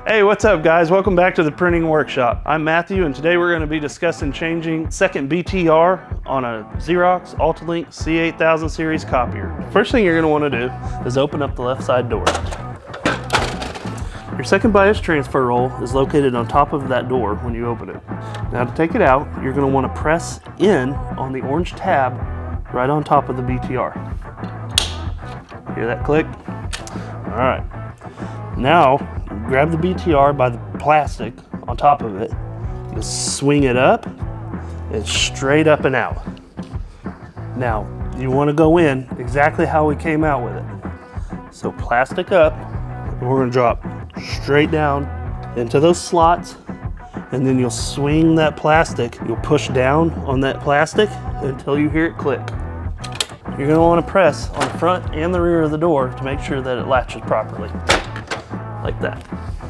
Hey, what's up guys? Welcome back to the printing workshop. I'm Matthew and today we're going to be discussing changing second BTR on a Xerox AltaLink C8000 series copier. First thing you're going to want to do is open up the left side door. Your second bias transfer roll is located on top of that door when you open it. Now to take it out, you're going to want to press in on the orange tab right on top of the BTR. Hear that click? All right. Now, grab the BTR by the plastic on top of it. You swing it up and straight up and out. Now, you want to go in exactly how we came out with it. So plastic up, and we're going to drop straight down into those slots, and then you'll swing that plastic. You'll push down on that plastic until you hear it click. You're going to want to press on the front and the rear of the door to make sure that it latches properly, like that.